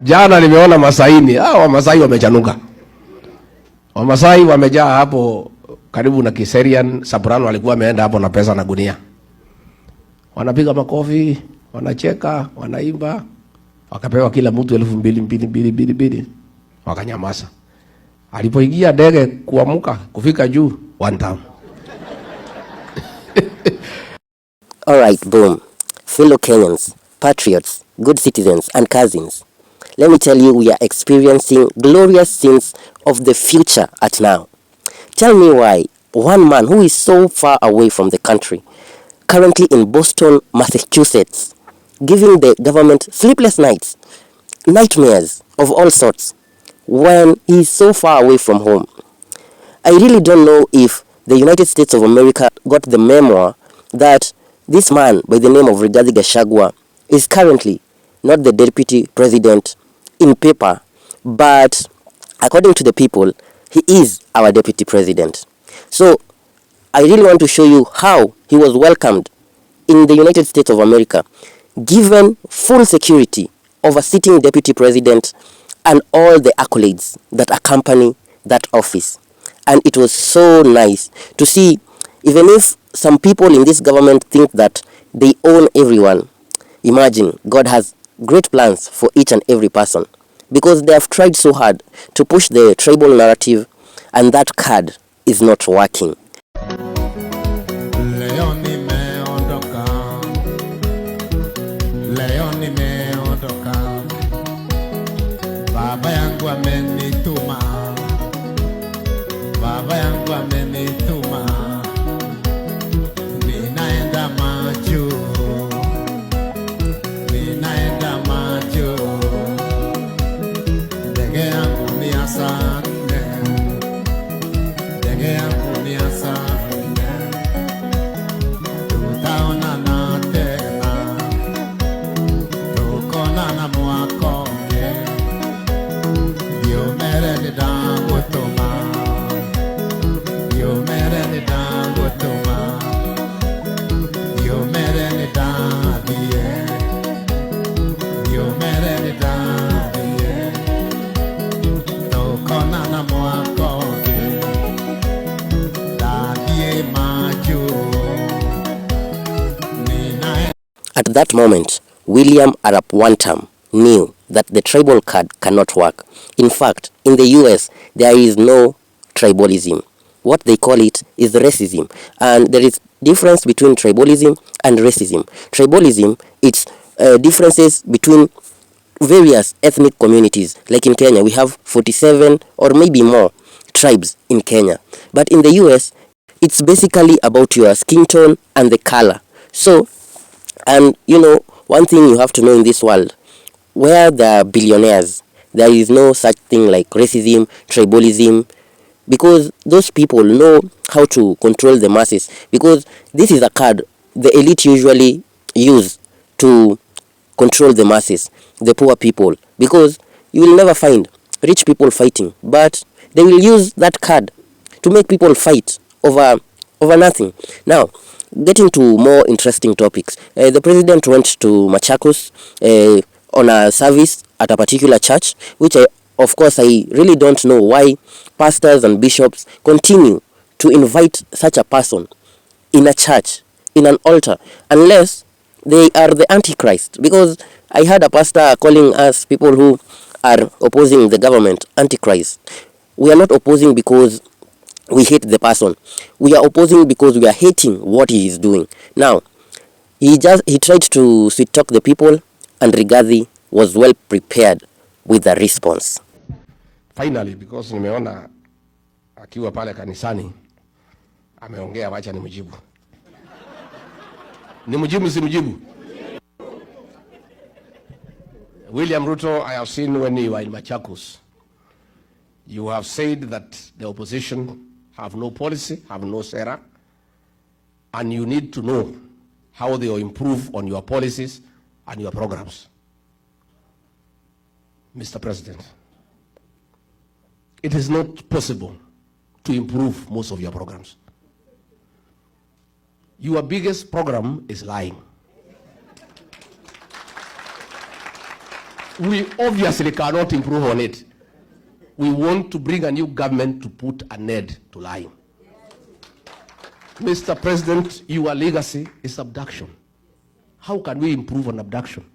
Jana nimeona Masaini, Wamasai wamechanuka. Wamasai wamejaa hapo karibu na Kiserian. Sabrano alikuwa ameenda hapo na pesa na gunia. Wanapiga makofi, wanacheka, wanaimba. Wakapewa kila mtu 2,200 wakanyamaza. Alipoingia ndege kuamuka kufika juu, one time. All right, boom. Fellow Kenyans, patriots, good citizens and cousins. Let me tell you, we are experiencing glorious scenes of the future at now. Tell me why one man who is so far away from the country, currently in Boston, Massachusetts, giving the government sleepless nights, nightmares of all sorts, when he is so far away from home. I really don't know if the United States of America got the memo that this man by the name of Rigathi Gachagua is currently not the deputy president in paper, but according to the people, he is our deputy president. So I really want to show you how he was welcomed in the United States of America, given full security of a sitting deputy president and all the accolades that accompany that office. And it was so nice to see, even if some people in this government think that they own everyone, imagine God has great plans for each and every person, because they have tried so hard to push the tribal narrative, and that card is not working. At that moment, William Arap Wantam knew that the tribal card cannot work. In fact, in the US, there is no tribalism. What they call it is racism. And there is difference between tribalism and racism. Tribalism, it's differences between various ethnic communities. Like in Kenya, we have 47 or maybe more tribes in Kenya. But in the US, it's basically about your skin tone and the color. So, and you know, one thing you have to know in this world, where there are billionaires, there is no such thing like racism, tribalism, because those people know how to control the masses. Because this is a card the elite usually use to control the masses, the poor people. Because you will never find rich people fighting, but they will use that card to make people fight over nothing. Now, getting to more interesting topics, the president went to Machakos on a service at a particular church, which of course I really don't know why pastors and bishops continue to invite such a person in a church, in an altar, unless they are the Antichrist. Because I heard a pastor calling us people who are opposing the government Antichrist. We are not opposing because we hate the person. We are opposing because we are hating what he is doing. Now, he tried to sweet talk the people, and Rigathi was well prepared with the response. Finally, because nimeona akiwa pale kanisani ameongea, wacha nimjibu. Nimjibu si mjibu? William Ruto, I have seen when you were in Machakos, you have said that the opposition have no policy, have no sera, and you need to know how they will improve on your policies and your programs. Mr. President, it is not possible to improve most of your programs. Your biggest program is lying. We obviously cannot improve on it. We want to bring a new government to put an end to lying. Mr. President, your legacy is abduction. How can we improve on abduction?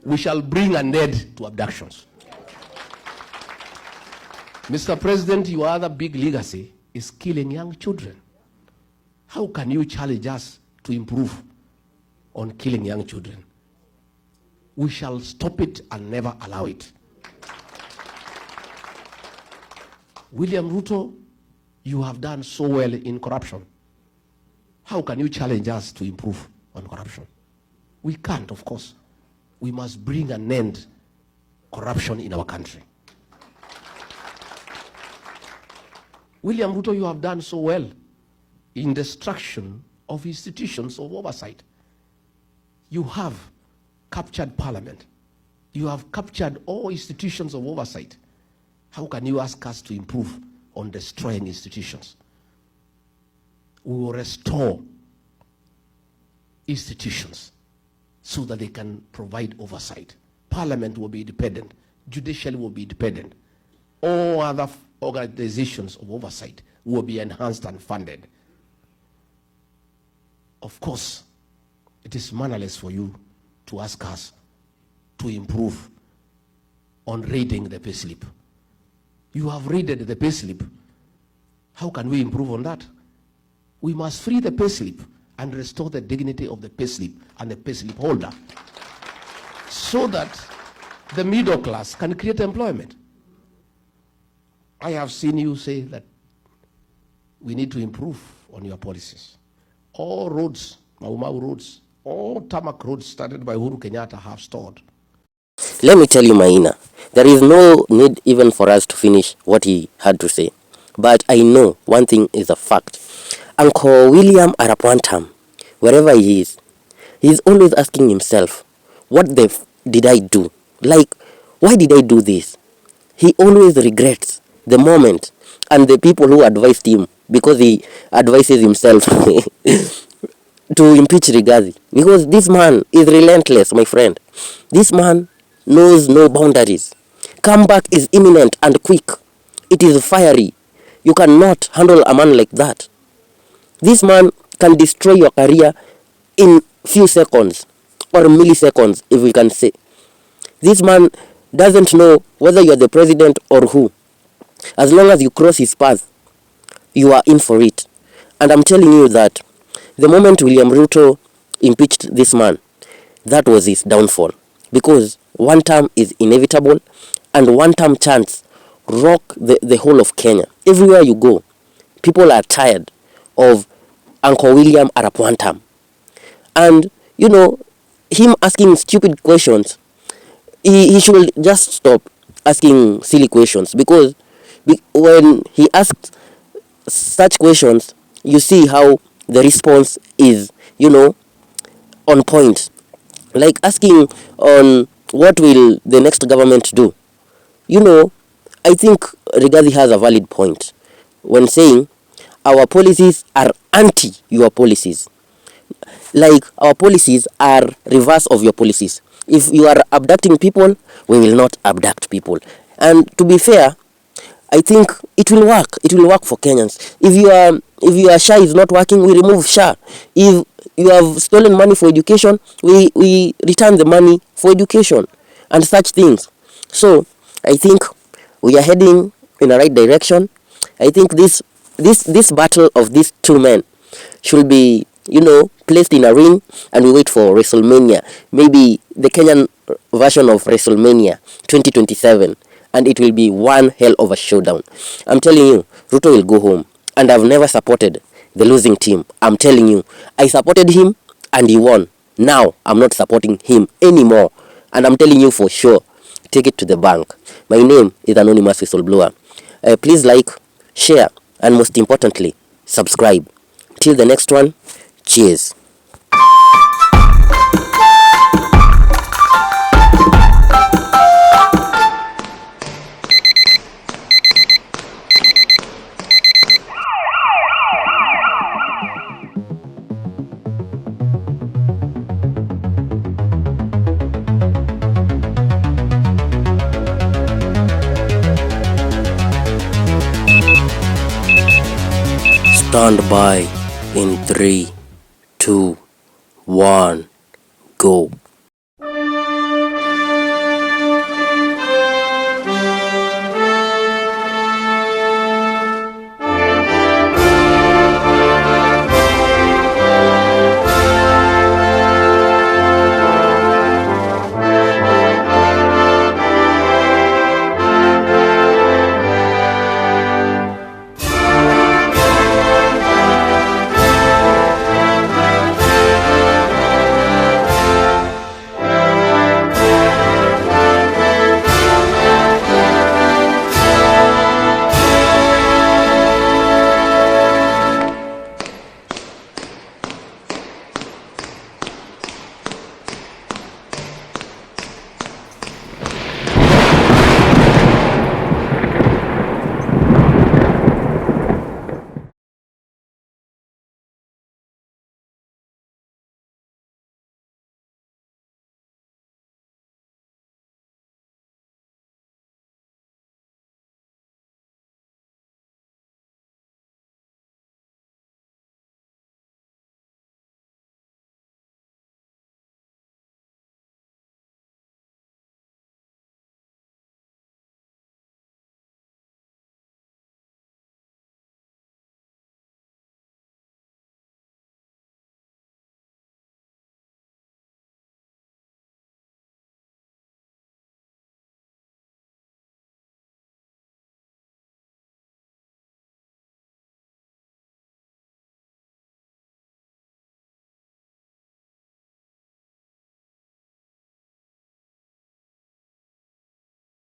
We shall bring an end to abductions. Mr. President, your other big legacy is killing young children. How can you challenge us to improve on killing young children? We shall stop it and never allow it. William Ruto, you have done so well in corruption. How can you challenge us to improve on corruption? We can't, of course. We must bring an end to corruption in our country. William Ruto, you have done so well in destruction of institutions of oversight. You have captured parliament. You have captured all institutions of oversight. How can you ask us to improve on destroying institutions? We will restore institutions so that they can provide oversight. Parliament will be independent. Judiciary will be independent. All other organizations of oversight will be enhanced and funded. Of course, it is mannerless for you to ask us to improve on reading the payslip. You have raided the payslip. How can we improve on that? We must free the payslip and restore the dignity of the payslip and the payslip holder so that the middle class can create employment. I have seen you say that we need to improve on your policies. All roads, Mau Mau roads, all tarmac roads started by Uhuru Kenyatta have stalled. Let me tell you, Maina, there is no need even for us to finish what he had to say. But I know one thing is a fact. Uncle William Arap Wantam, wherever he is, he's always asking himself, what the did I do? Like, why did I do this? He always regrets the moment and the people who advised him, because he advises himself to impeach Rigathi. Because this man is relentless, my friend. This man knows no boundaries. Comeback is imminent and quick. It is fiery. You cannot handle a man like that. This man can destroy your career in few seconds or milliseconds, if we can say. This man doesn't know whether you are the president or who. As long as you cross his path, you are in for it. And I'm telling you that the moment William Ruto impeached this man, that was his downfall. Because one term is inevitable, and one term chance rock the whole of Kenya. Everywhere you go, people are tired of Uncle William Arap Wantam. And, you know, him asking stupid questions, he should just stop asking silly questions. Because when he asked such questions, you see how the response is, you know, on point. Like asking on what will the next government do. You know, I think Rigathi has a valid point when saying our policies are anti your policies. Like, our policies are reverse of your policies. If you are abducting people, we will not abduct people. And to be fair, I think it will work. It will work for Kenyans. If your SHA is not working, we remove SHA. If you have stolen money for education, we return the money for education and such things. So I think we are heading in the right direction. I think this battle of these two men should be, you know, placed in a ring, and we wait for WrestleMania. Maybe the Kenyan version of WrestleMania 2027. And it will be one hell of a showdown. I'm telling you, Ruto will go home. And I've never supported the losing team. I'm telling you, I supported him and he won. Now, I'm not supporting him anymore. And I'm telling you for sure, take it to the bank. My name is Anonymous Whistleblower. Please like, share, and most importantly, subscribe. Till the next one, cheers. Stand by in 3, 2, 1, go.